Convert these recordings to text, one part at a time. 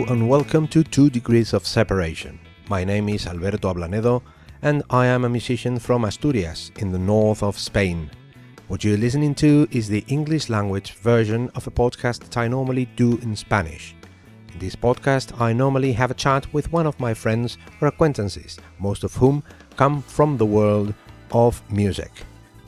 Hello and welcome to 2 Degrees of Separation. My name is Alberto Ablanedo and I am a musician from Asturias in the north of Spain. What you're listening to is the English language version of a podcast that I normally do in Spanish. In this podcast, I normally have a chat with one of my friends or acquaintances, most of whom come from the world of music.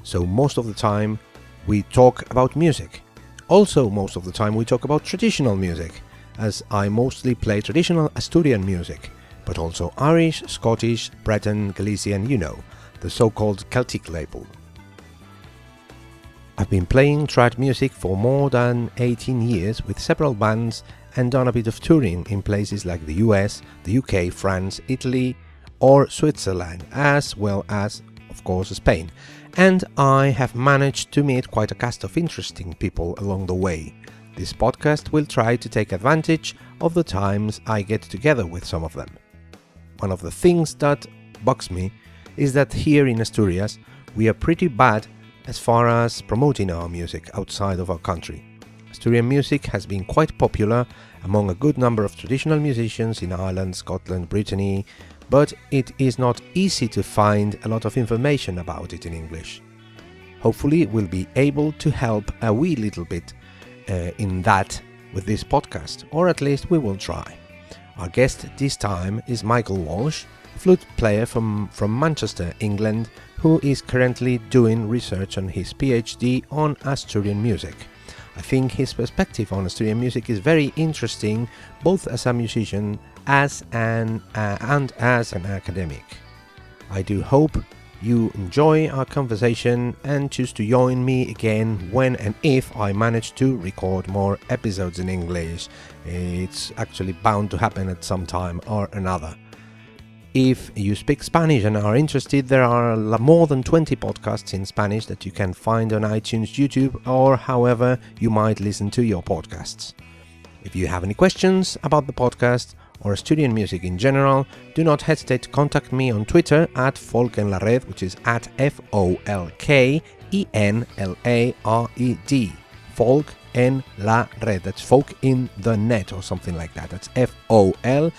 So most of the time we talk about music. Also most of the time we talk about traditional music, as I mostly play traditional Asturian music, but also Irish, Scottish, Breton, Galician, the so-called Celtic label. I've been playing trad music for more than 18 years with several bands and done a bit of touring in places like the US, the UK, France, Italy or Switzerland, as well as, of course, Spain. And I have managed to meet quite a cast of interesting people along the way. This podcast will try to take advantage of the times I get together with some of them. One of the things that bugs me is that here in Asturias we are pretty bad as far as promoting our music outside of our country. Asturian music has been quite popular among a good number of traditional musicians in Ireland, Scotland, Brittany, but it is not easy to find a lot of information about it in English. Hopefully we'll be able to help a wee little bit in that with this podcast, or at least we will try. Our guest this time is Michael Walsh, flute player from Manchester, England, who is currently doing research on his PhD on Asturian music. I think his perspective on Asturian music is very interesting, both as a musician and as an academic. I do hope you enjoy our conversation and choose to join me again when and if I manage to record more episodes in English. It's actually bound to happen at some time or another. If you speak Spanish and are interested, there are more than 20 podcasts in Spanish that you can find on iTunes, YouTube, or however you might listen to your podcasts. If you have any questions about the podcast or Asturian music in general, do not hesitate to contact me on Twitter at folkenlared, which is at FOLKENLARED. Folk en la red. That's folk in the net or something like that. That's FOLKENLARED.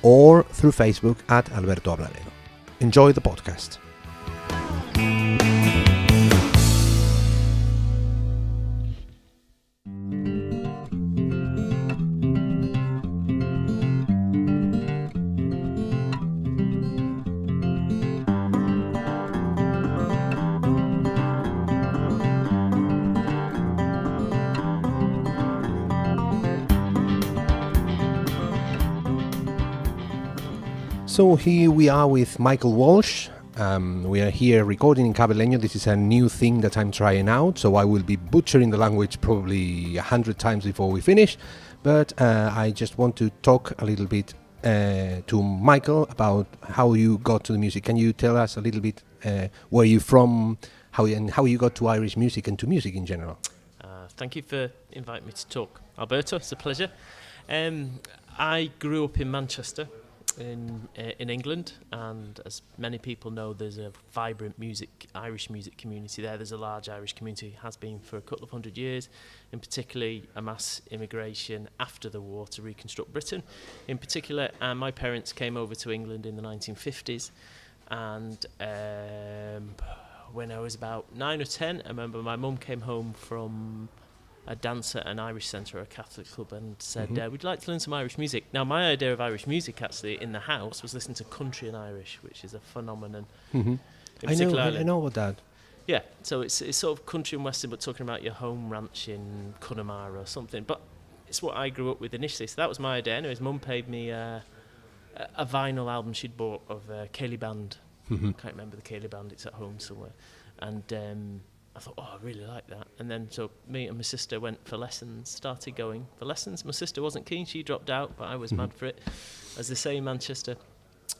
Or through Facebook at Alberto Ablanedo. Enjoy the podcast. So here we are with Michael Walsh. We are here recording in Cabeleño. This is a new thing that I'm trying out, so I will be butchering the language probably 100 times before we finish. But I just want to talk a little bit to Michael about how you got to the music. Can you tell us a little bit where you're from, how you got to Irish music and to music in general? Thank you for inviting me to talk, Alberto. It's a pleasure. I grew up in Manchester. In England, and as many people know, there's a vibrant Irish music community there. There's a large Irish community, has been for a couple of 100 years, in particularly a mass immigration after the war to reconstruct Britain. In particular, my parents came over to England in the 1950s, and when I was about 9 or 10, I remember my mum came home from a dance at an Irish centre, a Catholic club, and said, we'd like to learn some Irish music. Now, my idea of Irish music, actually, in the house, was listening to country and Irish, which is a phenomenon. I know about that. Yeah, so it's sort of country and western, but talking about your home ranch in Connemara or something. But it's what I grew up with initially, so that was my idea. Anyways, Mum paid me a vinyl album she'd bought of Ceilidh Band. I can't remember the Ceilidh Band, it's at home somewhere. And I thought, I really like that. And then so me and my sister went for lessons, started going for lessons. My sister wasn't keen, she dropped out, but I was mad for it, as they say in Manchester.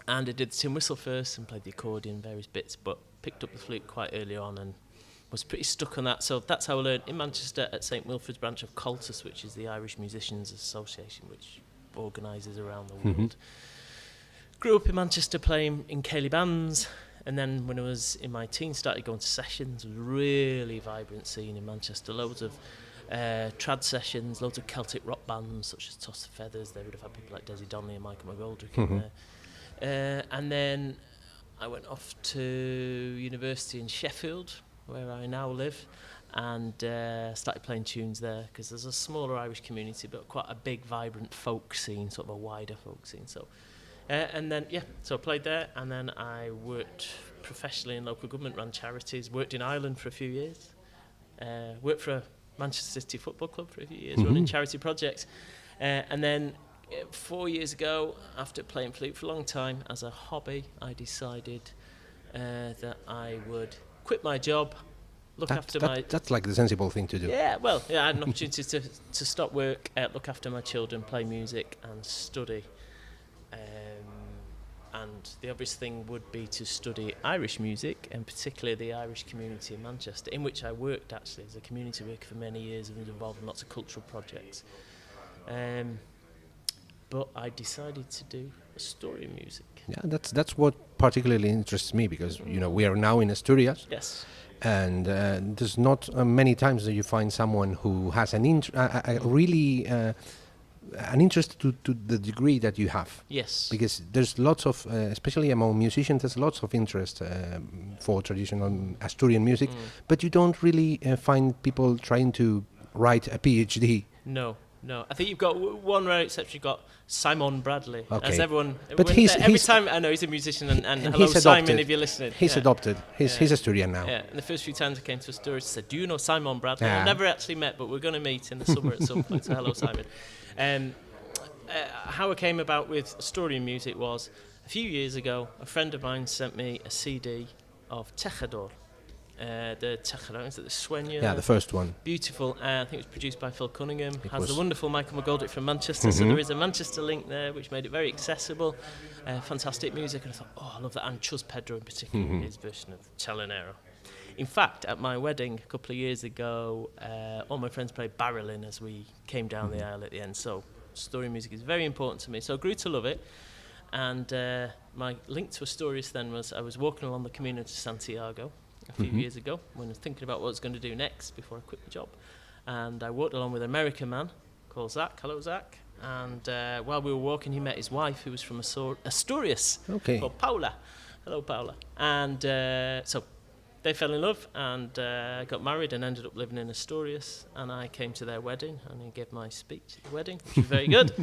And I did the tin whistle first and played the accordion, various bits, but picked up the flute quite early on and was pretty stuck on that. So that's how I learned in Manchester at St Wilfrid's branch of Cultus, which is the Irish Musicians Association, which organises around the world. Grew up in Manchester playing in Ceilidh bands, and then when I was in my teens started going to sessions. It was a really vibrant scene in Manchester, loads of trad sessions, loads of Celtic rock bands such as Toss the Feathers. They would have had people like Desi Donnelly and Michael McGoldrick in there. And then I went off to university in Sheffield, where I now live, and started playing tunes there, because there's a smaller Irish community but quite a big vibrant folk scene, sort of a wider folk scene. So and then so I played there, and then I worked professionally in local government, ran charities, worked in Ireland for a few years, worked for a Manchester City Football Club for a few years, running charity projects, and then 4 years ago, after playing flute for a long time as a hobby, I decided that I would quit my job, That's like the sensible thing to do. Yeah, well, I had an opportunity to stop work, look after my children, play music and study. And the obvious thing would be to study Irish music, and particularly the Irish community in Manchester, in which I worked actually as a community worker for many years and was involved in lots of cultural projects. But I decided to do Asturian music. Yeah, that's what particularly interests me, because we are now in Asturias. Yes. And there's not many times that you find someone who has an interest to the degree that you have. Yes. Because there's lots of, especially among musicians, there's lots of interest for traditional Asturian music, but you don't really find people trying to write a PhD. No. I think you've got one rare exception. You've got Simon Bradley. Okay. As everyone, but every time I know he's a musician, and hello Simon if you're listening. He's adopted. He's Asturian now. Yeah. And the first few times I came to Asturias, I said, "Do you know Simon Bradley?" Yeah. I've never actually met, but we're going to meet in the summer at some point. So hello Simon. How I came about with Asturian music was a few years ago. A friend of mine sent me a CD of Tejador. The Tejador, is it the Sueño? Yeah, the first one. Beautiful. I think it was produced by Phil Cunningham. Has the wonderful Michael McGoldrick from Manchester, so there is a Manchester link there, which made it very accessible. Fantastic music, and I thought, I love that. And Chus Pedro in particular, his version of Chalanero. In fact, at my wedding a couple of years ago, all my friends played barreling as we came down the aisle at the end. So Asturian music is very important to me. So I grew to love it. And my link to Asturias then was I was walking along the Camino de Santiago a few years ago when I was thinking about what I was going to do next before I quit my job. And I walked along with an American man called Zach. Hello, Zach. And while we were walking, he met his wife, who was from Asturias, called Paula. Hello, Paula. And so they fell in love and got married and ended up living in Asturias. And I came to their wedding and he gave my speech at the wedding, which was very good.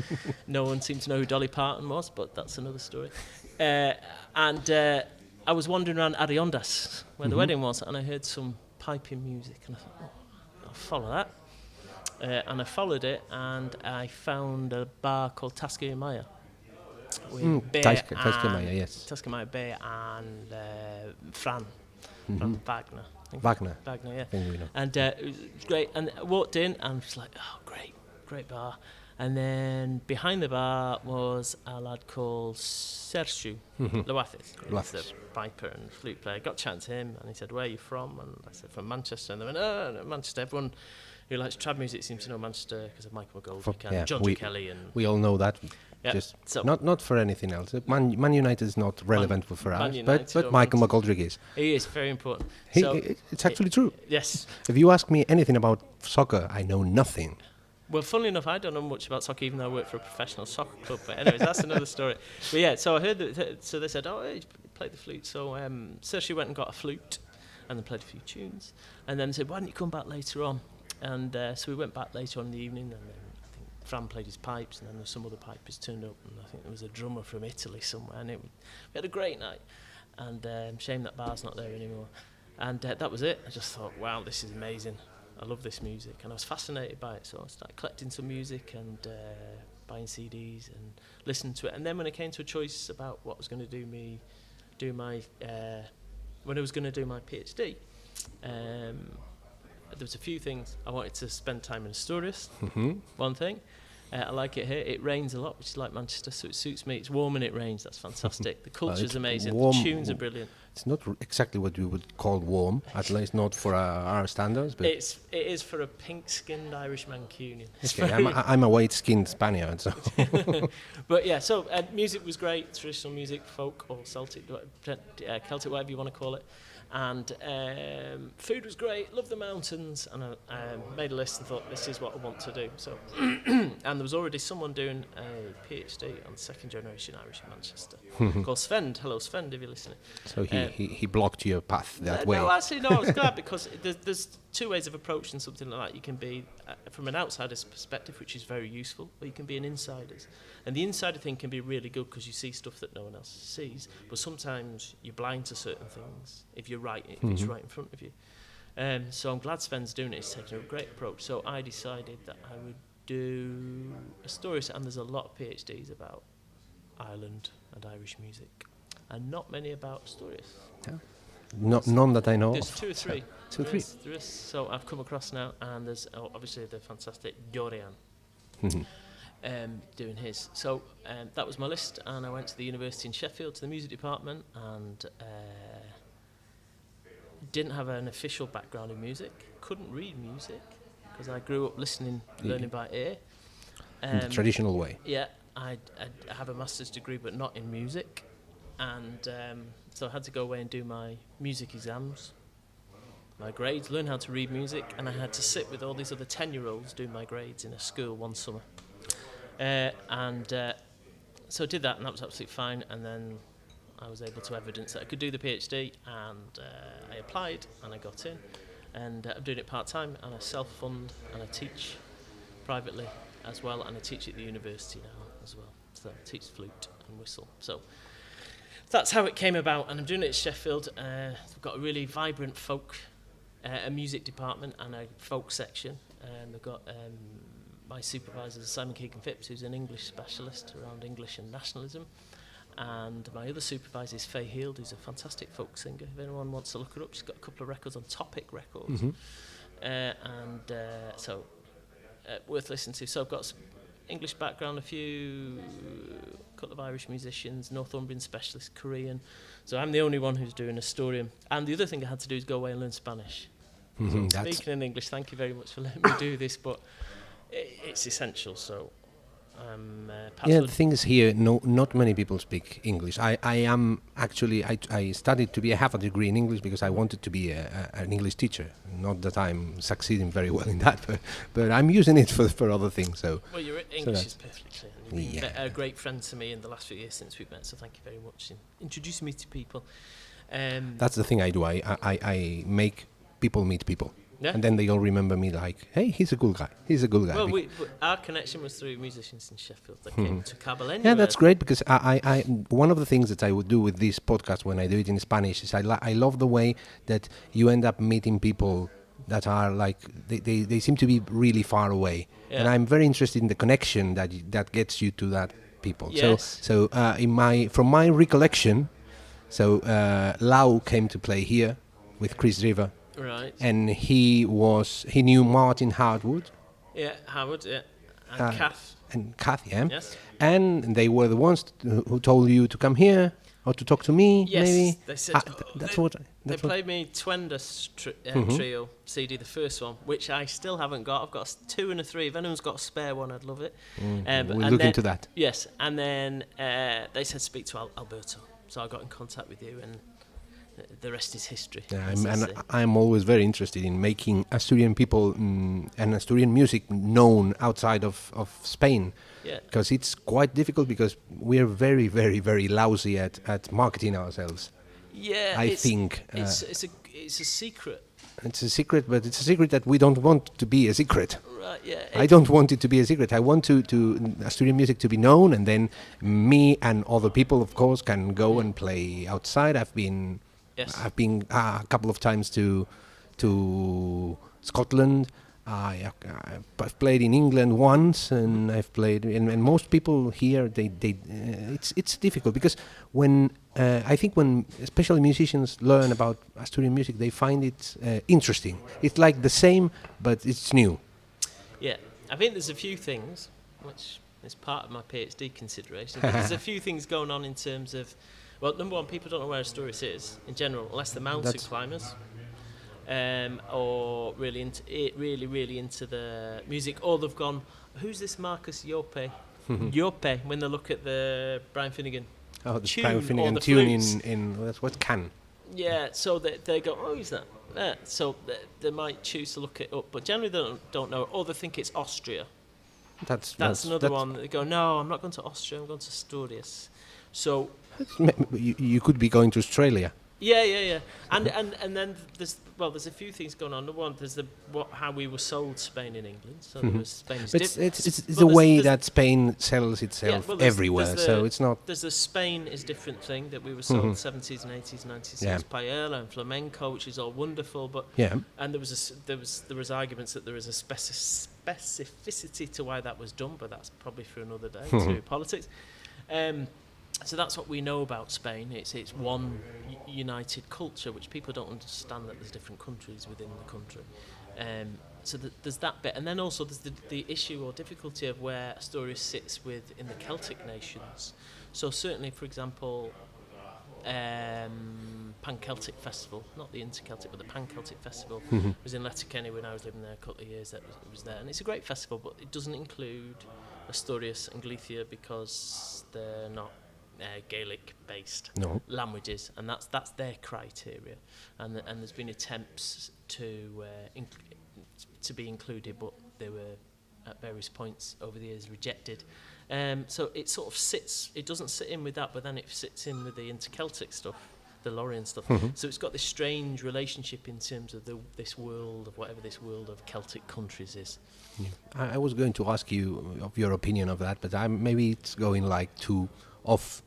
No one seemed to know who Dolly Parton was, but that's another story. I was wandering around Ariondas, where the wedding was, and I heard some piping music, and I thought, I'll follow that. And I followed it, and I found a bar called Tasca Maya. Tasca Maya, yes. Tasca Maya Bear and Fran Wagner. Wagner, yeah. we know. And it was great, and I walked in, and I was like, great bar. And then behind the bar was a lad called Sergiu Loathis. He's the piper and flute player. I got chatting to him, and he said, "Where are you from?" And I said, "From Manchester." And they went, "Oh, no, Manchester." Everyone who likes trad music seems to know Manchester because of Michael McGoldrick and John Kelly. And we all know that. Yeah. Just not for anything else. Man United is not relevant for us, but Michael McGoldrick is. He is very important. It's actually true. Yes. If you ask me anything about soccer, I know nothing. Well, funnily enough, I don't know much about soccer, even though I work for a professional soccer club. But anyways, that's another story. But yeah, so I heard that. So they said, "Oh, you played the flute." So Sergi went and got a flute, and then played a few tunes. And then said, "Why don't you come back later on?" And so we went back later on in the evening, and then I think Fran played his pipes, and then there some other pipers turned up, and I think there was a drummer from Italy somewhere, and we had a great night. And shame that bar's not there anymore. And that was it. I just thought, wow, this is amazing. I love this music, and I was fascinated by it, so I started collecting some music and buying CDs and listening to it. And then when it came to a choice about what I was going to when I was going to do my PhD, there was a few things. I wanted to spend time in Asturias, one thing, I like it here. It rains a lot, which is like Manchester, so it suits me. It's warm and it rains. That's fantastic. The culture's amazing. Warm, the tunes are brilliant. It's not exactly what you would call warm, at least not for our standards. But it is for a pink-skinned Irish Mancunian. Okay, I'm a white-skinned Spaniard, so. But yeah, so music was great. Traditional music, folk or Celtic, Celtic, whatever you want to call it. And food was great. Loved the mountains, and I made a list and thought this is what I want to do. So, and there was already someone doing a PhD on second generation Irish in Manchester called Sven. Hello, Sven, if you're listening. So he blocked your path that way. No, actually, no. I was glad because there's two ways of approaching something like that. You can be from an outsider's perspective, which is very useful, or you can be an insider's. And the insider thing can be really good because you see stuff that no one else sees. But sometimes you're blind to certain things if it's right in front of you. So I'm glad Sven's doing it. He's taking a great approach. So I decided that I would do Asturias, and there's a lot of PhDs about Ireland and Irish music, and not many about Asturias. Yeah. None that I know. There's two or three. There is. So I've come across now, and there's obviously the fantastic Dorian. Doing his. So that was my list, and I went to the university in Sheffield to the music department, and didn't have an official background in music, couldn't read music because I grew up learning by ear. In the traditional way. Yeah, I have a master's degree but not in music, and so I had to go away and do my music exams, my grades, learn how to read music, and I had to sit with all these other 10-year-olds doing my grades in a school one summer. So I did that, and that was absolutely fine, and then I was able to evidence that I could do the PhD, and I applied and I got in, and I'm doing it part-time, and I self-fund, and I teach privately as well, and I teach at the university now as well, so I teach flute and whistle. So that's how it came about, and I'm doing it at Sheffield. We've got a really vibrant folk, a music department and a folk section. We've got my supervisor is Simon Keegan-Phipps, who's an English specialist around English and nationalism. And my other supervisor is Faye Heald, who's a fantastic folk singer. If anyone wants to look her up, she's got a couple of records on Topic Records. So worth listening to. So I've got some English background, a couple of Irish musicians, Northumbrian specialist, Korean. So I'm the only one who's doing Asturian. And the other thing I had to do is go away and learn Spanish. So speaking in English, thank you very much for letting me do this, but it's essential, so the thing is here, not many people speak English. I studied to be, I have a degree in English because I wanted to be an English teacher. Not that I'm succeeding very well in that, but I'm using it for other things. So well, your English is perfectly clear. You've been a great friend to me in the last few years since we've met, so thank you very much in introducing me to people. That's the thing I do. I make people meet people. Yeah. And then they all remember me like, hey, he's a cool guy. He's a good guy. Well, our connection was through musicians in Sheffield that came to Cabal anyway. Yeah, that's great because I one of the things that I would do with this podcast when I do it in Spanish is I love the way that you end up meeting people that are like, they seem to be really far away. Yeah. And I'm very interested in the connection that gets you to that people. Yes. So from my recollection, Lau came to play here with Chris River. Right. And he knew Martin Hardwood. Yeah, Howard, yeah. And Kath. And Kath, yeah. Yes. And they were the ones who told you to come here or to talk to me, yes, maybe? They said, they played me Twendus trio CD, the first one, which I still haven't got. I've got a 2 and a 3. If anyone's got a spare one, I'd love it. We'll look into that. Yes, and then they said speak to Alberto. So I got in contact with you, and the rest is history. Yeah, I'm always very interested in making Asturian people and Asturian music known outside of Spain. Yeah. Because it's quite difficult because we're very, very, very lousy at marketing ourselves. Yeah, I think it's a secret. It's a secret, but it's a secret that we don't want to be a secret. Right, yeah. I don't want it to be a secret. I want to Asturian music to be known, and then me and other people, of course, can go and play outside. I've been a couple of times to Scotland. I've played in England once, and I've played. And most people here, it's difficult because I think when especially musicians learn about Asturian music, they find it interesting. It's like the same, but it's new. Yeah, I think there's a few things. which is part of my PhD consideration. But there's a few things going on in terms of, well, number one, people don't know where Asturias is in general, unless they're mountain climbers, or really into the music, or they've gone, who's this Marcus Jope? Jope, when they look at the Brian Finnegan. Oh, the Brian Finnegan tune in what can. Yeah, so they go, oh, who's that? So they might choose to look it up, but generally they don't know, or they think it's Austria. That's another one. They go, no, I'm not going to Austria, I'm going to Asturias. So you could be going to Australia. Yeah. And then there's a few things going on. Number one, there's how we were sold Spain in England. So there was Spain's it's the way that Spain sells itself everywhere. So it's not. There's the Spain is different thing that we were sold 70s and 80s, 90s. Yeah. Paella and flamenco, which is all wonderful, but and there was arguments that there is a specificity to why that was done, but that's probably for another day to politics. So that's what we know about Spain. It's one united culture, which people don't understand, that there's different countries within the country. So there's that bit. And then also there's the issue or difficulty of where Asturias sits in the Celtic nations. So certainly, for example, Pan-Celtic Festival, not the Inter-Celtic, but the Pan-Celtic Festival was in Letterkenny when I was living there a couple of years. It was there. And it's a great festival, but it doesn't include Asturias and Galicia because they're not Gaelic-based languages, and that's their criteria, and there's been attempts to be included, but they were at various points over the years rejected. So it sort of sits. It doesn't sit in with that, but then it sits in with the inter-Celtic stuff, the Lorraine stuff. So it's got this strange relationship in terms of this world of Celtic countries is. Yeah. I was going to ask you of your opinion of that, but maybe it's going like too off.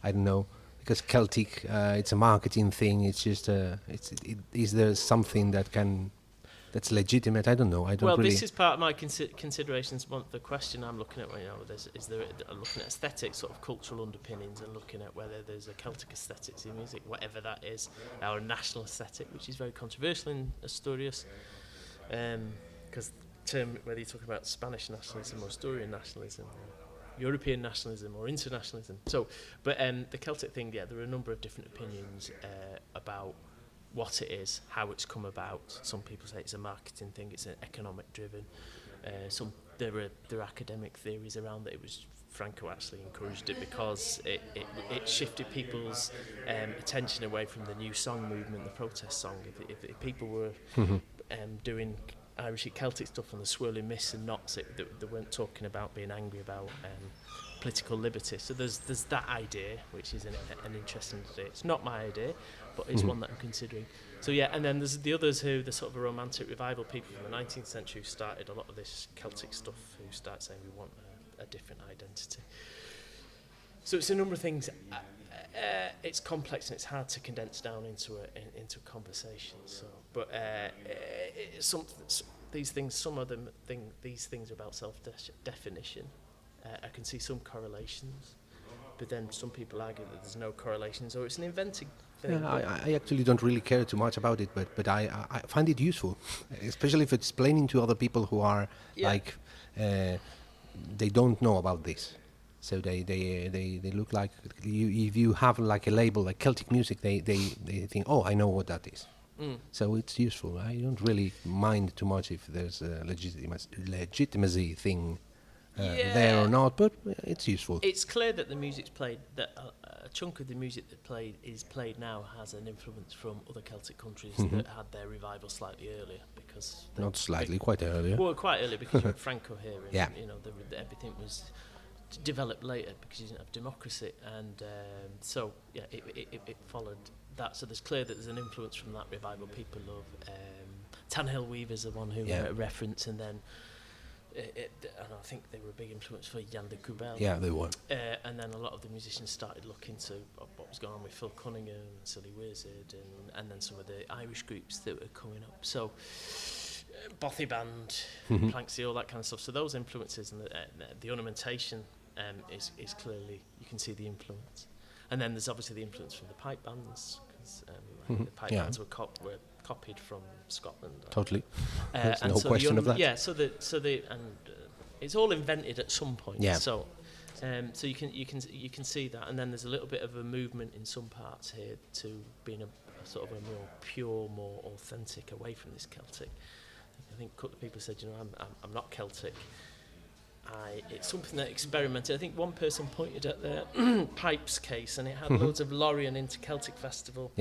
I don't know, because Celtic, it's a marketing thing. It's just, is there something that's legitimate? I don't know. This is part of my considerations. The question I'm looking at, looking at aesthetics, sort of cultural underpinnings, and looking at whether there's a Celtic aesthetics in music, whatever that is, or a national aesthetic, which is very controversial in Asturias, because whether you're talking about Spanish nationalism or Asturian nationalism, European nationalism or internationalism. So, but the Celtic thing, there are a number of different opinions about what it is, how it's come about. Some people say it's a marketing thing, it's an economic driven. There are academic theories around that. It was Franco actually encouraged it because it shifted people's attention away from the new song movement, the protest song. If people were doing Irish Celtic stuff on the swirling mists and knots, they weren't talking about being angry about political liberty. So there's that idea, which is an interesting idea. It's not my idea, but it's one that I'm considering. So and then there's the others who, the sort of a romantic revival people from the 19th century who started a lot of this Celtic stuff, who start saying we want a different identity. So it's a number of things. It's complex and it's hard to condense down into a conversation. So, but these things are about self-definition. I can see some correlations, but then some people argue that there's no correlations, or it's an invented thing. Yeah, I actually don't really care too much about it, but I find it useful, especially if it's explaining to other people who are they don't know about this. So they look like if you have like a label like Celtic music, they think, oh, I know what that is. So it's useful. I don't really mind too much if there's a legitimacy thing there or not, but it's useful. It's clear that the music's played, that a chunk of the music that is played now has an influence from other Celtic countries that had their revival slightly earlier, because quite earlier. Well, quite early, because you had Franco here, and everything was developed later because you didn't have democracy, and it followed that. So there's clear that there's an influence from that revival. People love Tanhill Weaver's the one who reference, and then and I think they were a big influence for Jan de Coubel. Yeah, they were. And then a lot of the musicians started looking to what was going on with Phil Cunningham and Silly Wizard, and then some of the Irish groups that were coming up. So Bothy Band, Planksy, all that kind of stuff. So those influences and the ornamentation is clearly, you can see the influence. And then there's obviously the influence from the pipe bands, because the pipe bands were copied from Scotland. Totally. There's no question of that. Yeah. it's all invented at some point. Yeah. So you can see that, and then there's a little bit of a movement in some parts here to being a sort of a more pure, more authentic, away from this Celtic. I think a couple of people said, you know, I'm not Celtic. It's something that experimented. I think one person pointed at the pipes case, and it had loads of Lorien into Celtic Festival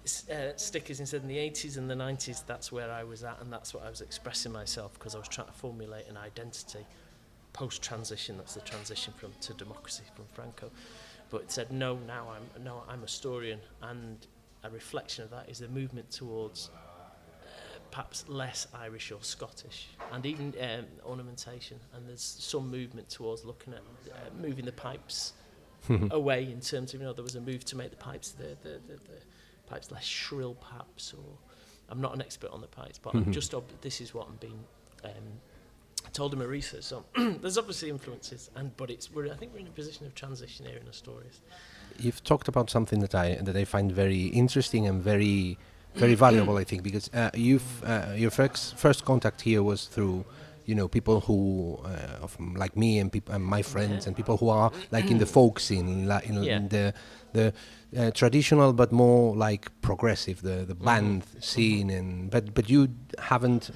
stickers and said in the 80s and the 90s that's where I was at, and that's what I was expressing myself, because I was trying to formulate an identity post-transition. That's the transition to democracy from Franco. But it said no, I'm Asturian, and a reflection of that is the movement towards perhaps less Irish or Scottish, and even ornamentation. And there's some movement towards looking at moving the pipes away, in terms of, you know, there was a move to make the pipes the pipes less shrill, perhaps. Or I'm not an expert on the pipes, but I'm just this is what I'm being told in my research. So there's obviously influences, but I think we're in a position of transition here in Asturias. You've talked about something that I find very interesting and very valuable, I think, because your first contact here was through, you know, people who like me and my friends and people who are like in the folk scene, in the traditional but more like progressive, the band scene, and but you haven't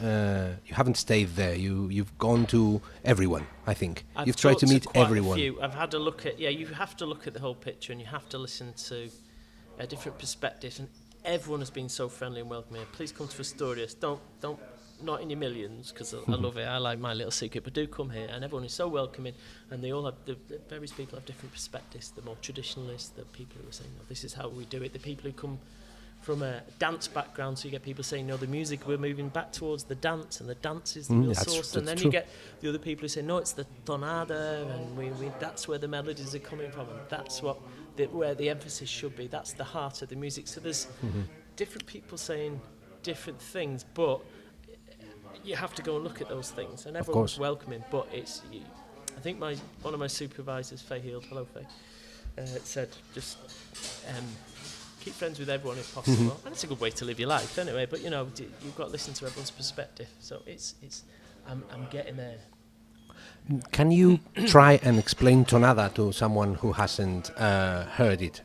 stayed there. You've gone to everyone. I think you've tried to meet everyone. I've had a look at you have to look at the whole picture, and you have to listen to different perspectives, and everyone has been so friendly and welcoming. Please come to Asturias. Don't not in your millions, because I love it. I like my little secret, but do come here. And everyone is so welcoming, and they all have the various people have different perspectives. The more traditionalists, the people who are saying, "No, this is how we do it." The people who come from a dance background, so you get people saying, "No, the music, we're moving back towards the dance, and the dance is the real source." And then you get the other people who say, "No, it's the tonada, and we that's where the melodies are coming from, and that's where the emphasis should be. That's the heart of the music." So there's different people saying different things, but you have to go and look at those things, and everyone's welcoming. But I think one of my supervisors, Faye Heald, hello Faye, said just keep friends with everyone if possible, and it's a good way to live your life anyway. But you know, you've got to listen to everyone's perspective. So I'm getting there. Can you try and explain tonada to someone who hasn't heard it?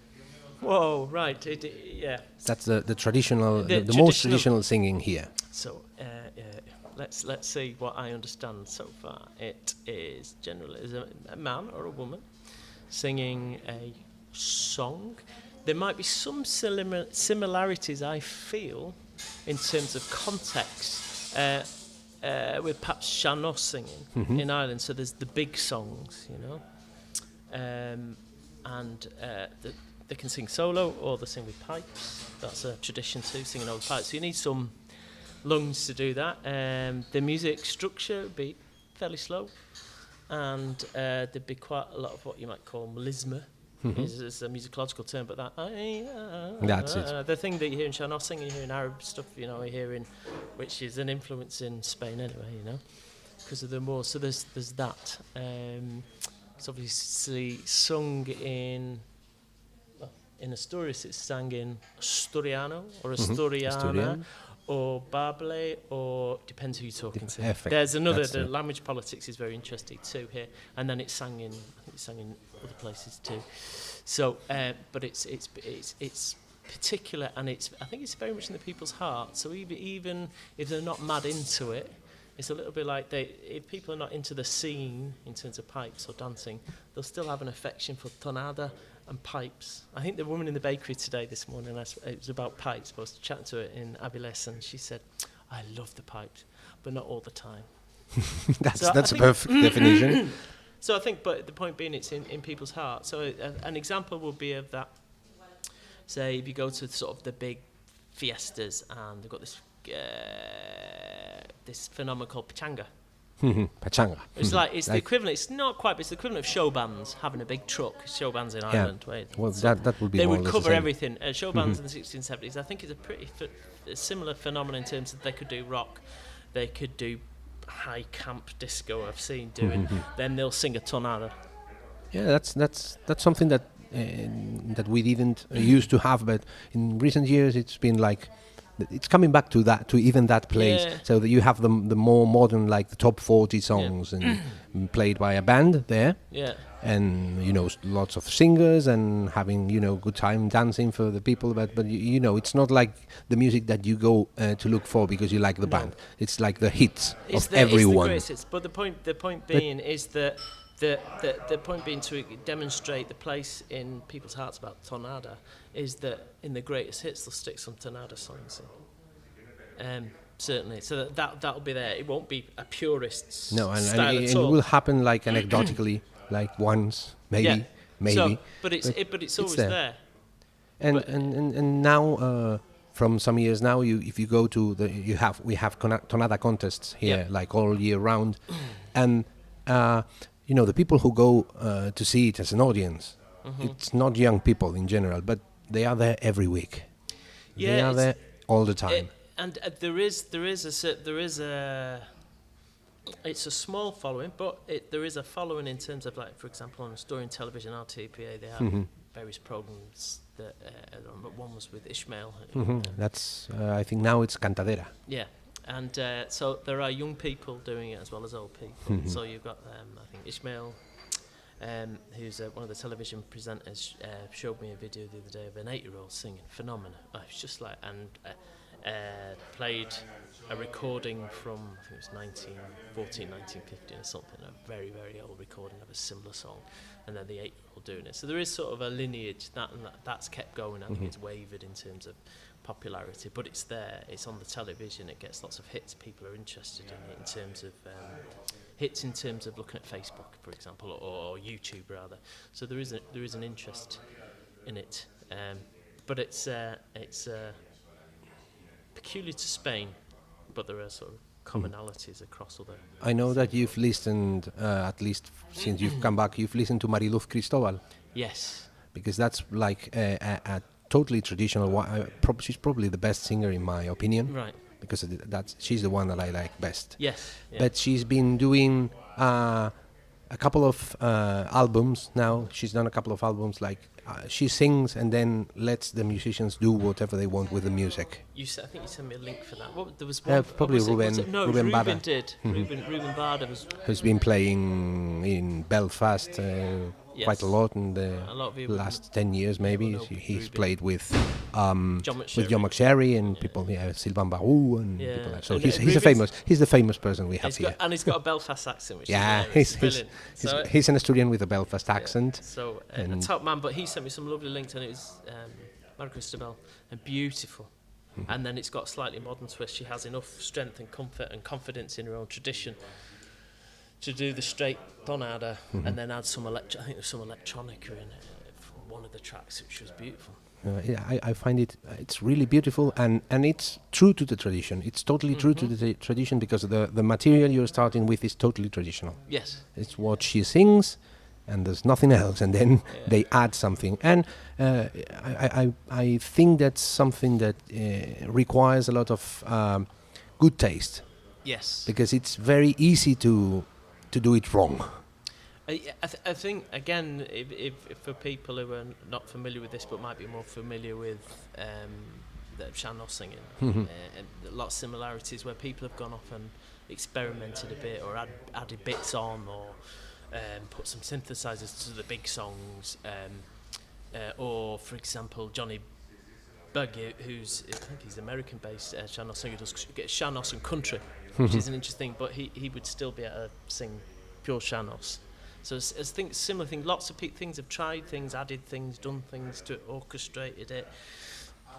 Whoa, right, yeah. That's the traditional, the most traditional singing here. So let's see what I understand so far. It is generally a man or a woman singing a song. There might be some similarities, I feel, in terms of context, with perhaps sean-nós singing in Ireland. So there's the big songs, you know, and they can sing solo or they sing with pipes. That's a tradition too, singing over pipes. So you need some lungs to do that. The music structure would be fairly slow, and there'd be quite a lot of what you might call melisma. Is a musicological term, but that's it. The thing that you hear in sean-nós singing, you hear in Arab stuff, you know, you hear in, which is an influence in Spain anyway, you know, because of the more. So there's that. It's obviously sung in Asturias. It's sang in Asturiano or Asturiana. Or Bable, or depends who you're talking to. Perfect. There's another. The language politics is very interesting too here, and then it's sang in other places too. So, but it's particular, and I think it's very much in the people's heart. So even if they're not mad into it, it's a little bit like if people are not into the scene in terms of pipes or dancing, they'll still have an affection for tonada and pipes. I think the woman in the bakery today this morning, it was about pipes, but I was chatting to her in Abilés, and she said, "I love the pipes, but not all the time." That's a perfect definition. So I think, but the point being, it's in people's hearts. So an example would be of that. Say if you go to sort of the big fiestas, and they've got this phenomenon called pachanga. Pachanga. It's the equivalent. It's not quite, but it's the equivalent of show bands having a big truck. Show bands in Ireland. Well, that would be. They would cover everything. Show bands in the 1670s. I think it's a pretty similar phenomenon in terms of they could do rock, they could do high camp disco. I've seen doing. Then they'll sing a tonada. Yeah, that's something that we didn't used to have, but in recent years it's been like it's coming back to that, to even that place. Yeah. So that you have the more modern, like the top 40 songs and played by a band there. Yeah. And lots of singers and having good time dancing for the people, but it's not like the music that you go to look for because you like the band. It's like the hits of everyone. It's the greatest. But the point being is that the point being to demonstrate the place in people's hearts about Tonada is that in the greatest hits they'll stick some Tonada songs in. Certainly, so that'll be there. It won't be a purist's style and at it all. will happen like anecdotically. Like once, maybe. So, but it's always there. And now, from some years now, if you go to we have tonada contests here, like all year round, and the people who go to see it as an audience, it's not young people in general, but they are there every week. They are there all the time. There is a. It's a small following, but there is a following in terms of, like, for example, on Asturian television, RTPA, they have various programs that one was with Ishmael. That's I think now it's Cantadera. Yeah, and so there are young people doing it as well as old people. So you've got I think Ishmael, who's one of the television presenters, showed me a video the other day of an 8-year-old singing, phenomenal. It's just like played a recording from, I think it was 1914, 1915 or something, a very, very old recording of a similar song, and then the 8-year-old doing it. So there is sort of a lineage that's kept going. I think it's wavered in terms of popularity, but it's there, it's on the television, it gets lots of hits, people are interested in it in terms of hits in terms of looking at Facebook, for example, or YouTube rather. So there is an interest in it, but it's peculiar to Spain, but there are sort of commonalities across other. I know that you've listened, at least since you've come back, you've listened to Mariluz Cristobal. Yes. Because that's like a totally traditional one. She's probably the best singer in my opinion. Right. Because she's the one that I like best. Yes. Yeah. But she's been doing a couple of albums now. She's done a couple of albums, like she sings and then lets the musicians do whatever they want with the music. I think you sent me a link for that. There was one. Probably Ruben. No, Ruben Ruben did. Ruben Bada was. Who's been playing in Belfast quite a lot in the last 10 years, maybe. He's played with John McSherry and people, Sylvain Barou and people like that. So he's the famous person we have here. And he's got a Belfast accent, which is brilliant. He's an Asturian with a Belfast accent. So a top man, but he sent me some lovely links, and it was Mariluz Cristobal, and beautiful. And then it's got a slightly modern twist. She has enough strength and comfort and confidence in her own tradition to do the straight tonada, and then add some I think there's some electronica in it from one of the tracks, which was beautiful. I find it's really beautiful, and it's true to the tradition. It's totally true to the tradition, because the material you're starting with is totally traditional. Yes. It's what she sings, and there's nothing else, and then they add something. And I think that's something that requires a lot of good taste. Yes. Because it's very easy to do it wrong. I think, again, if for people who are not familiar with this but might be more familiar with the Shannon singing, a lot of similarities where people have gone off and experimented a bit, or added bits on, or put some synthesizers to the big songs, or, for example, Johnny Buggy, who's, I think he's American-based Shannon singer, does Shanos and country, which is an interesting, but he would still be able to sing pure Shanos. So I think similar thing. Lots of things have tried things, added things, done things to it, orchestrated it,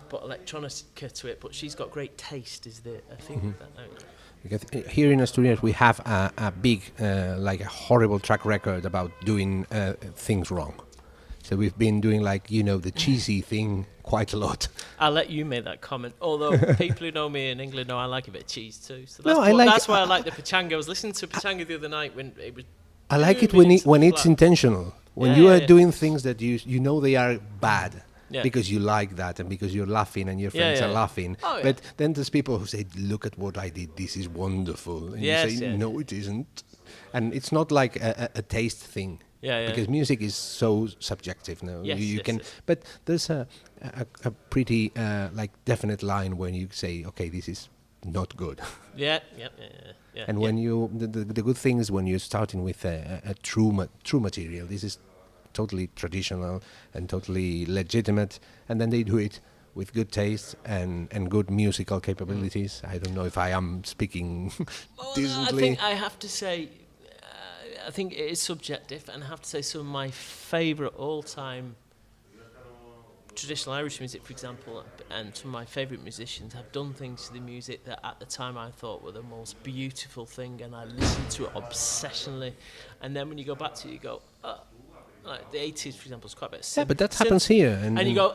put electronica to it. But she's got great taste. I think. Because here in Asturias we have a big, like a horrible track record about doing things wrong. So we've been doing the cheesy thing quite a lot. I'll let you make that comment. Although people who know me in England know I like a bit of cheese too. So that's why I like the pachanga. I was listening to pachanga the other night when it was. I like it when it's intentional. When you are doing things that you know they are bad. Yeah. Because you like that, and because you're laughing and your friends are laughing. Oh, but then there's people who say, "Look at what I did. This is wonderful." And you say, "No, it isn't." And it's not like a taste thing. Yeah. Because music is so subjective. No, Yes, you yes, can. yes. But there's a pretty like definite line when you say, okay, this is not good. Yeah. And when you the good thing is when you're starting with a true material, this is totally traditional and totally legitimate, and then they do it with good taste and good musical capabilities. I don't know if I am speaking decently. I think I have to say, I think it is subjective, and I have to say some of my favourite all-time traditional Irish music, for example, and some of my favourite musicians have done things to the music that at the time I thought were the most beautiful thing, and I listened to it obsessionally. And then when you go back to it, you go, like the 80s, for example, is quite a bit of Yeah, but that happens here. and you go,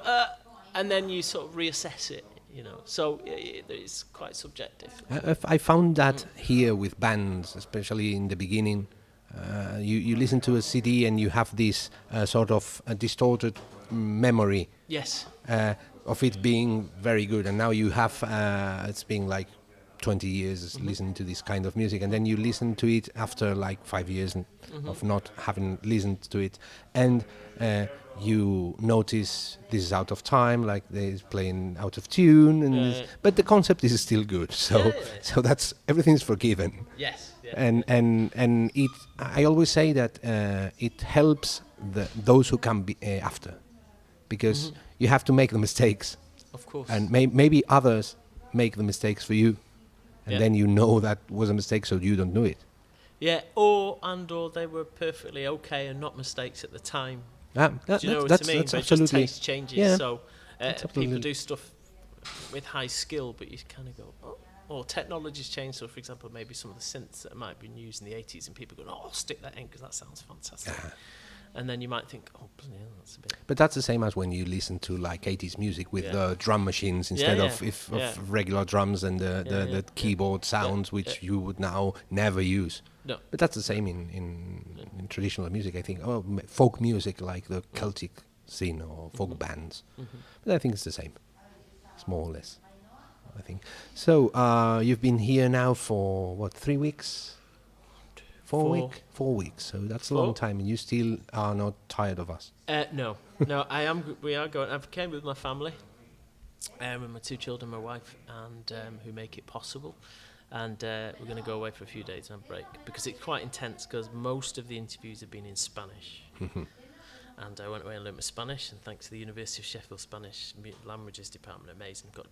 and then you sort of reassess it, you know. So it's quite subjective. I found that here with bands, especially in the beginning, you listen to a CD and you have this sort of distorted memory Yes. of it being very good, and now you have it's been like 20 years listening to this kind of music, and then you listen to it after like 5 years of not having listened to it, and you notice this is out of time, like they're playing out of tune, and but the concept is still good, so so that's everything's forgiven. Yes. Yeah. And it, I always say that it helps those who come after, because you have to make the mistakes, Of course. and maybe others make the mistakes for you, and then you know that was a mistake, so you don't do it. Yeah, or they were perfectly okay and not mistakes at the time. Do you know what I mean? That's But absolutely. just taste changes. Yeah, So absolutely. people do stuff with high skill, but you kind of go, oh. Or technology's changed. So, for example, maybe some of the synths that might have been used in the 80s, and people go, oh, I'll stick that in because that sounds fantastic. And then you might think, oh, bloody hell, that's a bit... But that's the same as when you listen to like 80s music with drum machines instead of regular drums and the keyboard sounds, which you would now never use. No. But that's the same in traditional music, I think. Folk music, like the Celtic scene or folk bands. But I think it's the same. It's more or less, I think. So you've been here now for, what, 3 weeks? 4 weeks, so that's a long time, and you still are not tired of us. No, I am. We are going. I've came with my family, with my 2 children, my wife, and who make it possible. And we're going to go away for a few days on break because it's quite intense. Because most of the interviews have been in Spanish, and I went away and learnt my Spanish. And thanks to the University of Sheffield Spanish Languages Department, amazing. Got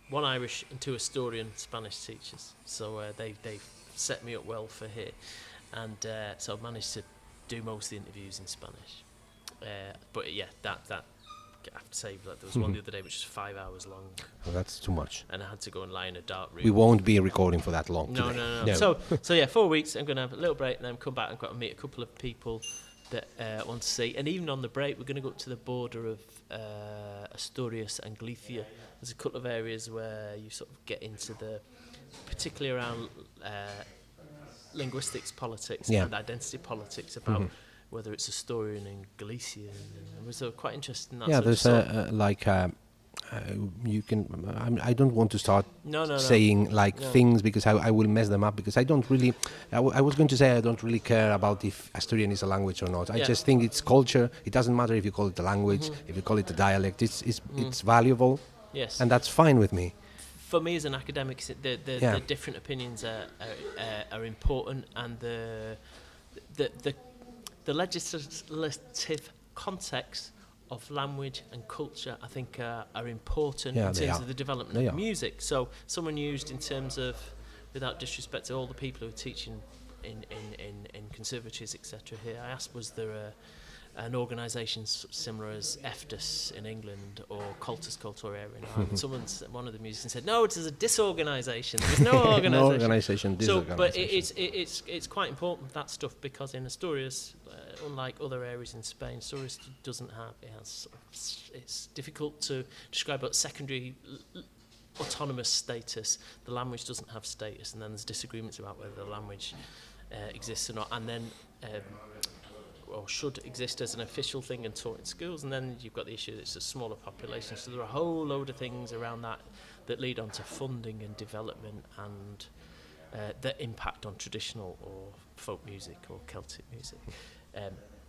1 Irish and 2 Asturian Spanish teachers. So they set me up well for here, and so I've managed to do most of the interviews in Spanish. But yeah, that I have to say, like, there was one the other day which was 5 hours long. Oh, that's too much. And I had to go and lie in a dark room. We won't be recording for that long No, today. no. So yeah, 4 weeks. I'm going to have a little break and then come back and got to meet a couple of people that I want to see. And even on the break, we're going to go up to the border of Asturias and Galicia. There's a couple of areas where you sort of get into the, particularly around linguistics, politics, and identity politics about whether it's Asturian and Galician. And it was quite interesting. That There's you can. I don't want to start saying things because I will mess them up, because I don't really. I was going to say I don't really care about if Asturian is a language or not. I just think it's culture. It doesn't matter if you call it a language, if you call it a dialect. It's valuable. Yes. And that's fine with me. For me as an academic, the different opinions are important, and the legislative context of language and culture, I think, are important in terms of the development of music. So someone used in terms of, without disrespect to all the people who are teaching in conservatories, etc. here, I asked, was there an organisation similar as EFTUS in England or Cultus Culturae in Ireland? One of the musicians said, no, it is a disorganisation. There's no organisation. No organisation, disorganisation. But it's quite important, that stuff, because in Asturias, unlike other areas in Spain, Asturias doesn't have, it's difficult to describe, but secondary autonomous status. The language doesn't have status, and then there's disagreements about whether the language exists or not, and then or should exist as an official thing and taught in schools. And then you've got the issue that it's a smaller population, so there are a whole load of things around that lead on to funding and development and that impact on traditional or folk music or Celtic music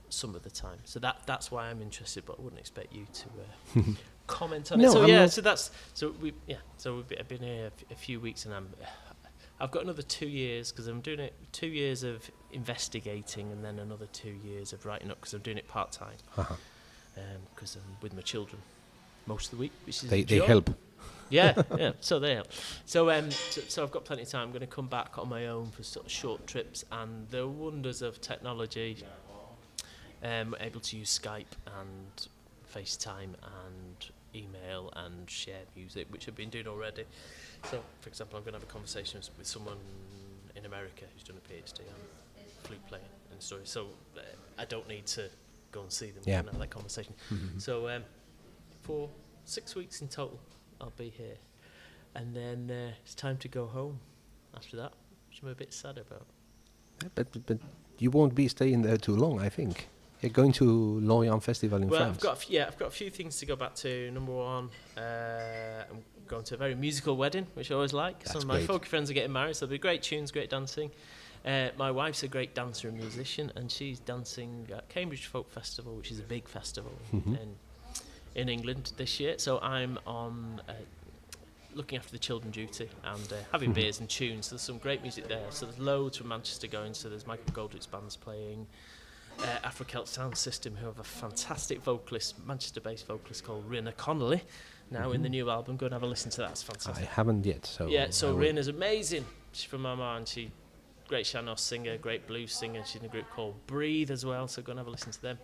some of the time. So that's why I'm interested, but I wouldn't expect you to comment on it. So I've been here a few weeks, and I've got another 2 years because I'm doing it. 2 years of investigating, and then another 2 years of writing up because I'm doing it part time. Because I'm with my children most of the week, which is they help. Yeah. So they help. So I've got plenty of time. I'm going to come back on my own for sort of short trips, and the wonders of technology. Able to use Skype and FaceTime and email and share music, which I've been doing already. So, for example, I'm going to have a conversation with someone in America who's done a PhD on flute playing and story. So I don't need to go and see them and have that conversation. So for 6 weeks in total, I'll be here, and then it's time to go home after that, which I'm a bit sad about. But you won't be staying there too long, I think. You're going to Lorient Festival in France. I've got a few things to go back to. Number one, I'm going to a very musical wedding, which I always like. That's Some of my great. folk friends are getting married, so there'll be great tunes, great dancing. My wife's a great dancer and musician, and she's dancing at Cambridge Folk Festival, which is a big festival in England this year. So I'm on looking after the children duty and having beers and tunes. So there's some great music there. So there's loads from Manchester going. So there's Michael Walsh's bands playing. Afro-Celt Sound System, who have a fantastic vocalist, Manchester-based vocalist called Rina Connolly, now in the new album. Go and have a listen to that, it's fantastic. I haven't yet, so... Yeah, so Rina's amazing. She's from Armagh, and she's a great Shanos singer, great blues singer. She's in a group called Breathe as well, so go and have a listen to them.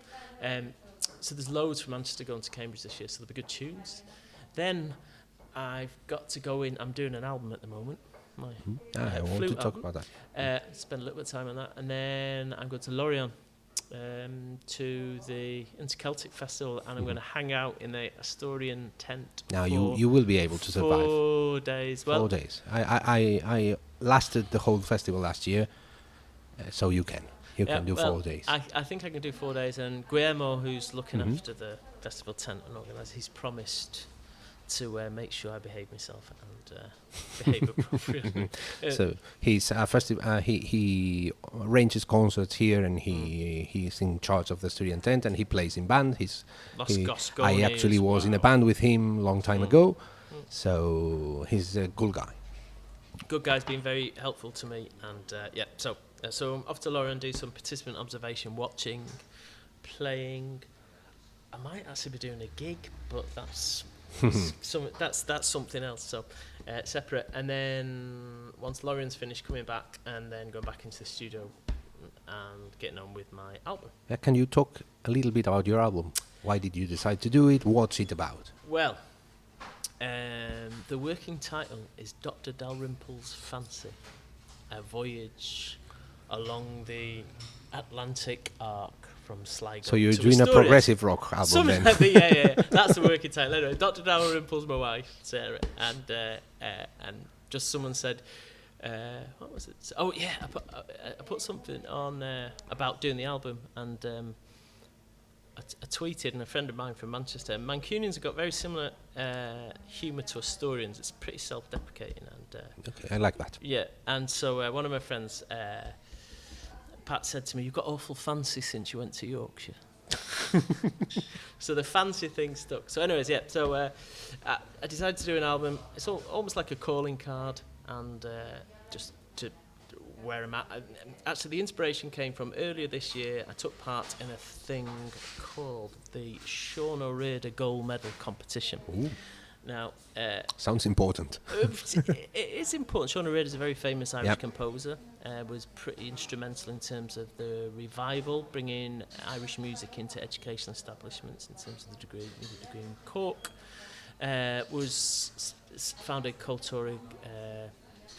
So there's loads from Manchester going to Cambridge this year, so there'll be good tunes. Then I've got to go in, I'm doing an album at the moment. I want to talk about that. Spend a little bit of time on that, and then I'm going to Lorient. To the Inter-Celtic Festival, and I'm going to hang out in the Asturian tent. Now you will be able to survive. 4 days. Well, 4 days. I lasted the whole festival last year, so you can do 4 days. I think I can do 4 days, and Guillermo, who's looking after the festival tent and organiser, he's promised to make sure I behave myself and behave appropriately. So he's he arranges concerts here, and he's in charge of the Asturian tent, and he plays in band. I actually was in a band with him a long time ago, so he's a cool guy. Good guy's been very helpful to me, and so I'm off to Lorient, do some participant observation, watching, playing. I might actually be doing a gig, but that's that's something else, so separate. And then once Lorion's finished, coming back and then going back into the studio and getting on with my album. Can you talk a little bit about your album? Why did you decide to do it? What's it about? Well, the working title is Dr. Dalrymple's Fancy, a voyage along the Atlantic arc from Sligo. So you're to doing Asturias. A progressive rock album then? Yeah. That's the working title. Anyway, Dr. Dalrymple's my wife, Sarah, and just someone said, what was it? Oh yeah, I put something on about doing the album, and I tweeted, and a friend of mine from Manchester, Mancunians have got very similar humour to Asturians. It's pretty self-deprecating, and okay, I like that. Yeah, and so one of my friends, Pat, said to me, "You've got awful fancy since you went to Yorkshire." So the fancy thing stuck. So anyways, yeah, so I decided to do an album. It's almost like a calling card, and just to where I'm at. Actually, the inspiration came from earlier this year. I took part in a thing called the Sean O'Reilly Gold Medal Competition. Ooh. Now, sounds important. It is important. Sean O'Reilly is a very famous Irish composer. Was pretty instrumental in terms of the revival, bringing Irish music into educational establishments in terms of the degree in Cork. Founded Cultúra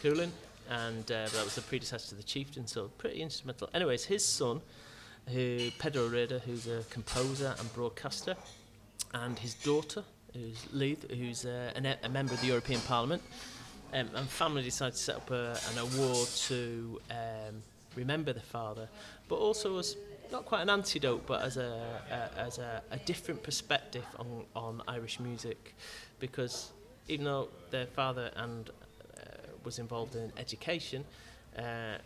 Coolin, and that was the predecessor to the Chieftain, so pretty instrumental. Anyways, his son, Pedro O'Reilly, who's a composer and broadcaster, and his daughter, who's Leith, who's a member of the European Parliament, and family decided to set up an award to remember the father, but also as not quite an antidote, but as a different perspective on Irish music, because even though their father was involved in education, there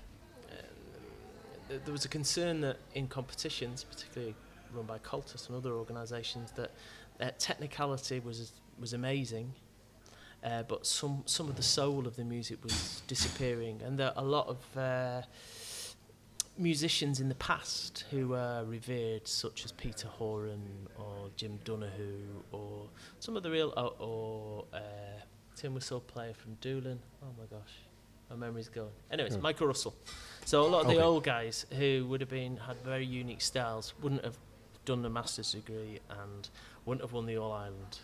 was a concern that in competitions, particularly run by Cultus and other organisations, that technicality was amazing, but some of the soul of the music was disappearing, and there are a lot of musicians in the past who were revered, such as Peter Horan or Jim Donahue, or some of the real tin whistle player from Doolin. Oh my gosh, my memory's going. Anyways, Michael Russell. So a lot of the old guys who would have had very unique styles wouldn't have done a master's degree and wouldn't have won the All Ireland,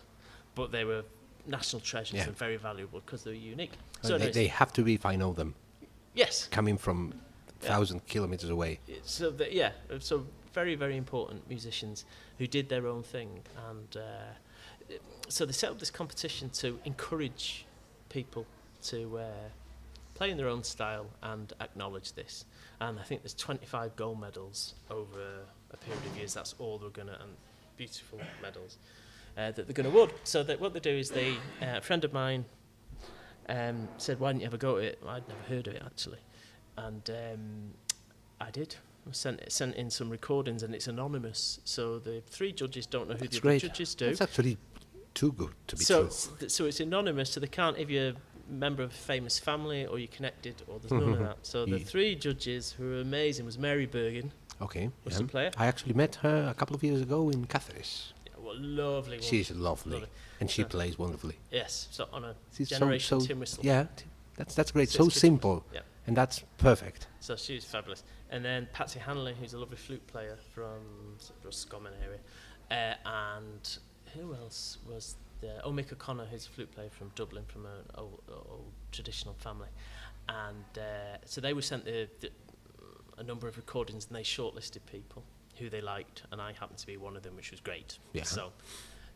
but they were national treasures and very valuable because they were unique. So they have to be, if I know them. Yes. Coming from 1,000 kilometers away. So so very, very important musicians who did their own thing, and so they set up this competition to encourage people to play in their own style and acknowledge this. And I think there's 25 gold medals over a period of years. That's all they're gonna, and beautiful medals that they're gonna award. So that what they do is a friend of mine said, "Why didn't you ever go to it?" I'd never heard of it actually, and I did. I sent in some recordings, and it's anonymous, so the three judges don't know who the other judges do. It's actually too good to be true. So it's anonymous, so they can't, if you're a member of a famous family or you're connected, or there's none of that. So the three judges who were amazing was Mary Bergen. Okay. Was the player. I actually met her a couple of years ago in Cáceres. Yeah, well, lovely. She's lovely. And she plays wonderfully. Yes, so on a She's generation tin whistle. Yeah, that's great. So simple. Yeah. And that's perfect. So she's fabulous. And then Patsy Hanley, who's a lovely flute player from Roscommon area. And who else was there? Oh, Mick O'Connor, who's a flute player from Dublin, from an old traditional family. And so they were sent a number of recordings, and they shortlisted people who they liked, and I happened to be one of them, which was great. Yeah. So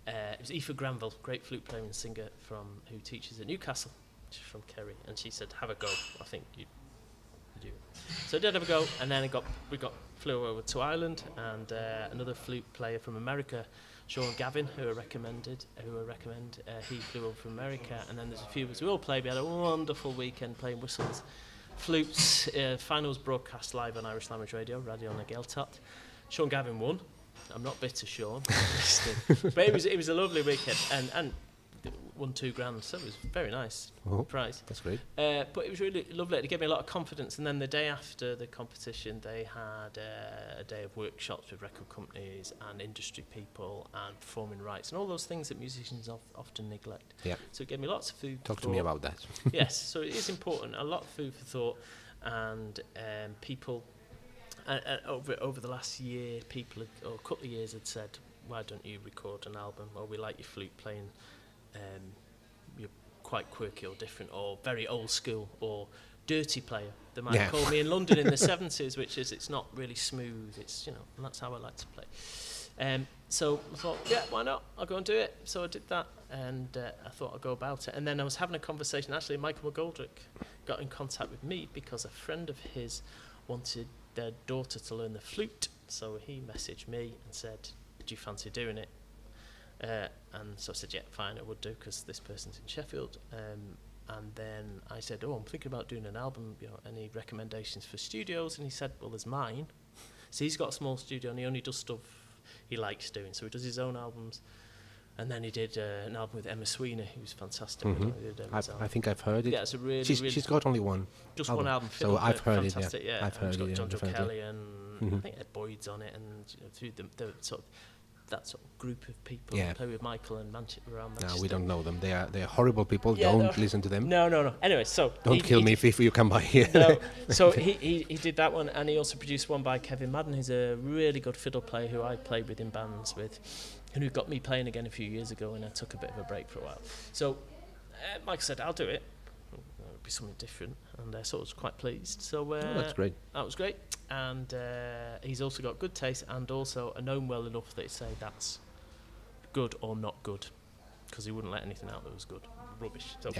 it was Aoife Granville, great flute player and singer who teaches at Newcastle. She's from Kerry, and she said, "Have a go. I think you do." So I did have a go, and then we flew over to Ireland, and another flute player from America, Sean Gavin, who I recommend. He flew over from America, and then there's a few of us. We all played. We had a wonderful weekend playing whistles, flutes. Finals broadcast live on Irish Language Radio, Radio na Gaeltacht. Sean Gavin won. I'm not bitter, Sean. But it was a lovely weekend, and won $2,000, so it was very nice prize. That's great. But it was really lovely. It gave me a lot of confidence. And then the day after the competition, they had a day of workshops with record companies and industry people and performing rights and all those things that musicians often neglect. Yeah. So it gave me lots of food for Talk to me about that. Yes, so it is important. A lot of food for thought, and people. Over the last year, people or a couple of years had said, "Why don't you record an album?" Or "We like your flute playing. You're quite quirky or different, or very old school, or dirty player." They might call me in London in the 70s, which is it's not really smooth. It's and that's how I like to play. So I thought, why not? I'll go and do it. So I did that, and I thought I'd go about it. And then I was having a conversation. Actually, Michael McGoldrick got in contact with me because a friend of his wanted their daughter to learn the flute. So he messaged me and said, "Do you fancy doing it?" And so I said, "Yeah, fine, I would do, because this person's in Sheffield." And then I said, "Oh, I'm thinking about doing an album. Any recommendations for studios?" And he said, "Well, there's mine." So he's got a small studio, and he only does stuff he likes doing. So he does his own albums. And then he did an album with Emma Sweeney, who's fantastic. I think I've heard it. Yeah, it's a really, she's got only one. Just one album. So I've heard fantastic, it. Yeah, I've heard it. John Definitely. Kelly and I think Ed Boyd's on it, and through the sort of that sort of group of people who play with Michael and around Manchester. No, we don't know them. They're horrible people. Don't listen to them. No. Anyway, so don't kill me if you come by here. No. So he did that one, and he also produced one by Kevin Madden, who's a really good fiddle player who I played with in bands with, and who got me playing again a few years ago, and I took a bit of a break for a while. So Mike said, "I'll do it. It'll be something different," and so I was quite pleased. So that's great. That was great. And he's also got good taste, and also I know him well enough that he'd say that's good or not good, because he wouldn't let anything out that was good. Rubbish. So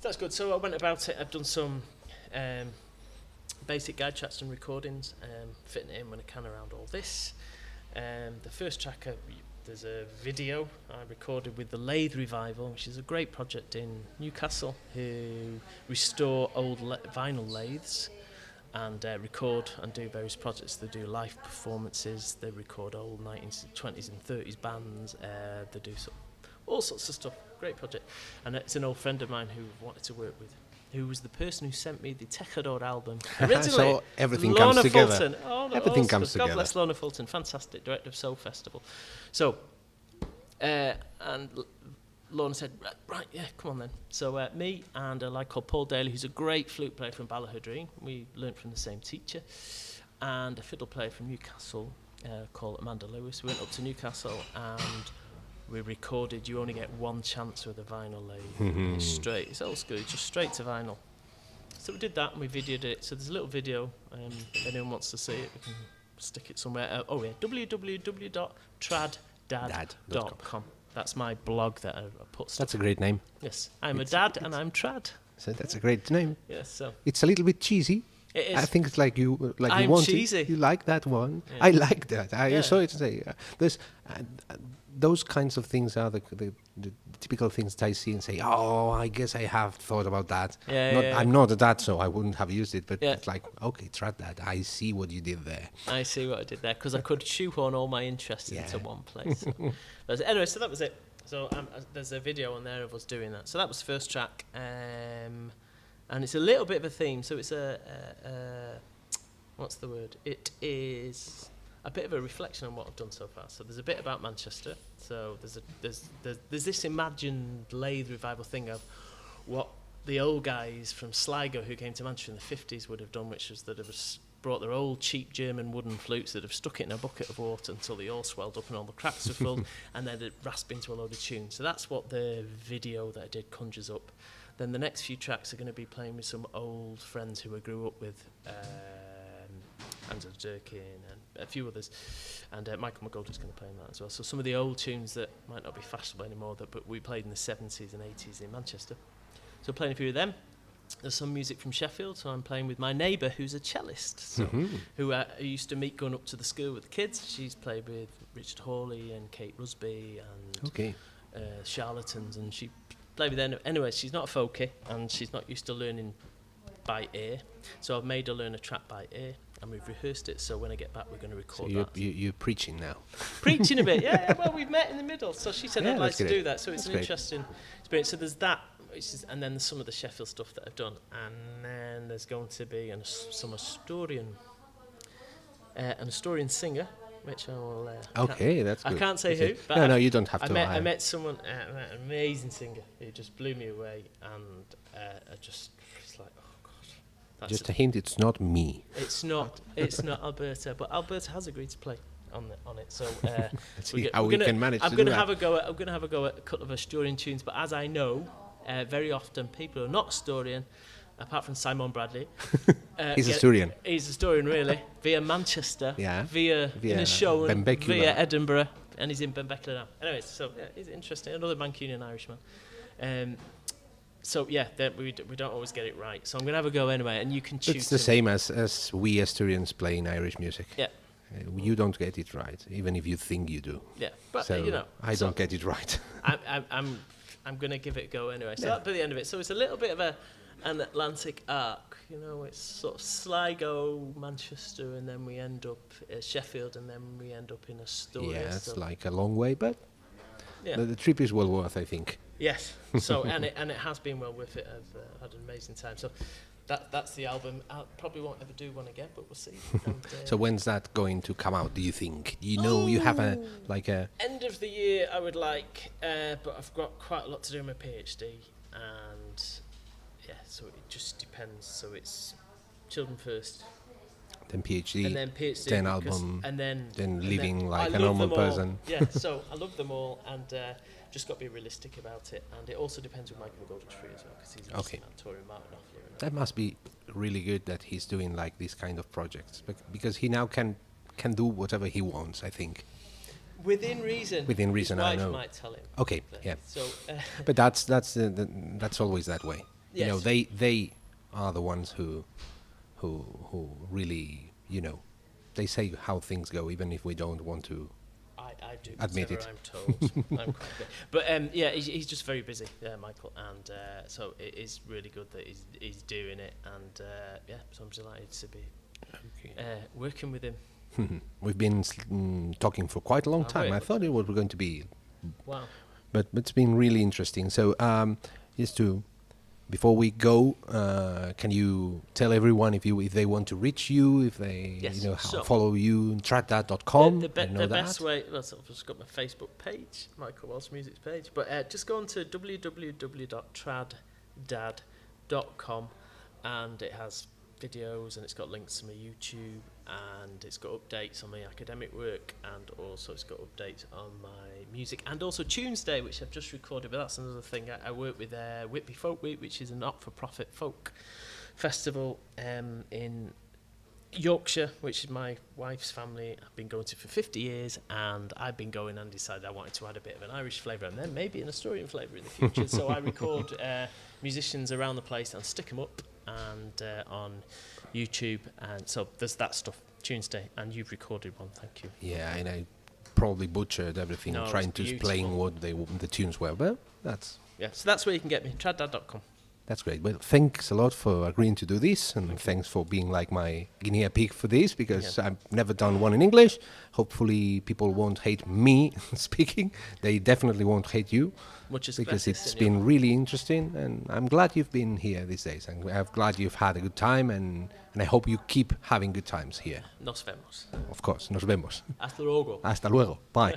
that's good. So I went about it. I've done some basic guide tracks and recordings, fitting it in when I can around all this. The first track, there's a video I recorded with the Lathe Revival, which is a great project in Newcastle, who restore old vinyl lathes and record and do various projects. They do live performances, they record old 1920s and 30s bands, they do all sorts of stuff. Great project. And it's an old friend of mine who wanted to work with, who was the person who sent me the Techador album. Originally, so everything Lorna comes together. Fulton. Everything comes together. God bless Lorna Fulton, fantastic director of Soul Festival. So, and Lorna said, right, yeah, come on then. So me and a lad called Paul Daly, who's a great flute player from Ballaherdreen, we learnt from the same teacher, and a fiddle player from Newcastle called Amanda Lewis. We went up to Newcastle and we recorded You Only Get One Chance with a vinyl lathe. It's straight, it's old school, just straight to vinyl. So we did that and we videoed it. So there's a little video, if anyone wants to see it, we can stick it somewhere. www.traddad.com. That's my blog that I put stuff. That's a great name. Yes, I'm a dad and I'm trad. So that's a great name. Yes, so it's a little bit cheesy. it is. I think it's like you I'm want cheesy. it. You like that one. Yeah. I like that. Yeah. Sorry to say, there's those kinds of things are the typical things that I see and say, oh, I guess I have thought about that. I'm not a dad, so I wouldn't have used it. But it's like, okay, try that. I see what you did there. I see what I did there because I could shoehorn all my interests into one place. But anyway, so that was it. So there's a video on there of us doing that. So that was the first track, and it's a little bit of a theme. So it's what's the word? It is a bit of a reflection on what I've done so far. So there's a bit about Manchester. So there's this imagined lathe revival thing of what the old guys from Sligo who came to Manchester in the 50s would have done, which was that have brought their old cheap German wooden flutes that have stuck it in a bucket of water until they all swelled up and all the cracks were filled, and then it rasped into a load of tunes. So that's what the video that I did conjures up. Then the next few tracks are going to be playing with some old friends who I grew up with, Angela Durkin and a few others, and Michael McGoldrick's going to play in that as well. So some of the old tunes that might not be fashionable anymore, but we played in the 70s and 80s in Manchester. So playing a few of them. There's some music from Sheffield, so I'm playing with my neighbour who's a cellist, so, who I used to meet going up to the school with the kids. She's played with Richard Hawley and Kate Rusby and Charlatans, and she played with them. Anyway, she's not a folkie, and she's not used to learning by ear, so I've made her learn a track by ear, and we've rehearsed it, so when I get back we're going to record that. You're preaching now. Preaching a bit, yeah, well, we've met in the middle, so she said I'd like to do that, so it's an interesting experience. So there's that, and then there's some of the Sheffield stuff that I've done, and then there's going to be some Asturian singer, which I will. That's good. I can't say who, but no, you don't have to. I met someone, an amazing singer who just blew me away, and I just was like, oh god. That's just a hint, it's not me. It's not Alberta, but Alberta has agreed to play on it. So let's see how we can manage. I'm going to have a go at a couple of Asturian tunes, but as I know. Very often people who are not Asturian, apart from Simon Bradley, he's Asturian. He's Asturian, really. Via Manchester, via in a show, via Edinburgh, and he's in Benbecula now. Anyways, so he's interesting. Another Mancunian Irishman. So we don't always get it right. So I'm going to have a go anyway, and you can choose. It's the same as we Asturians playing Irish music. Yeah. You don't get it right, even if you think you do. Yeah, but so I don't get it right. I'm going to give it a go anyway. So that'll be the end of it. So it's a little bit of an Atlantic arc, it's sort of Sligo, Manchester, and then we end up Sheffield, and then we end up in Asturias. Yeah, it's like a long way, but the trip is well worth, I think. Yes. So and it has been well worth it. I've had an amazing time. So that's the album. I probably won't ever do one again, but we'll see. And, so when's that going to come out, do you think? You have a end of the year I would like, but I've got quite a lot to do in my PhD, and so it just depends. So it's children first, then PhD, and then PhD, then album, and then living like a normal person. Yeah, so I love them all, and just got to be realistic about it. And it also depends with Michael McGoldrick's free as well, because he's interested in touring Martin Offler. That must be really good that he's doing like these kind of projects, because he now can do whatever he wants, I think. Within reason. Within reason, His wife I know. might tell him. Okay, yeah. So, but that's always that way. Yes. They are the ones who really, they say how things go, even if we don't want to I do. Admit it. I'm told. I'm quite big. But yeah, he's just very busy, Michael, and so it is really good that he's doing it, and yeah, so I'm delighted to be working with him. We've been talking for quite a long time. I thought it was going to be, Wow. but it's been really interesting. So before we go, can you tell everyone if they want to reach you, if they follow you on traddat.com? The best way, well, I've just got my Facebook page, Michael Walsh Music's page, but just go on to www.traddad.com, and it has videos, and it's got links to my YouTube, and it's got updates on my academic work, and also it's got updates on my music, and also Tuesday, which I've just recorded. But that's another thing. I work with Whitby Folk Week, which is a not-for-profit folk festival in Yorkshire, which is my wife's family. I've been going to for 50 years, and I've been going and decided I wanted to add a bit of an Irish flavour, and then maybe an Asturian flavour in the future. So I record musicians around the place and stick them up and on YouTube, and so there's that stuff Tuesday, and you've recorded one. Thank you. Yeah, and I probably butchered everything trying to explain what the tunes were, but so that's where you can get me, traddad.com. That's great. Well, thanks a lot for agreeing to do this, and thanks for being like my guinea pig for this, because I've never done one in English. Hopefully people won't hate me speaking. They definitely won't hate you, because it's been really interesting, and I'm glad you've been here these days. I'm glad you've had a good time, and I hope you keep having good times here. Nos vemos. Of course, nos vemos. Hasta luego. Hasta luego. Bye.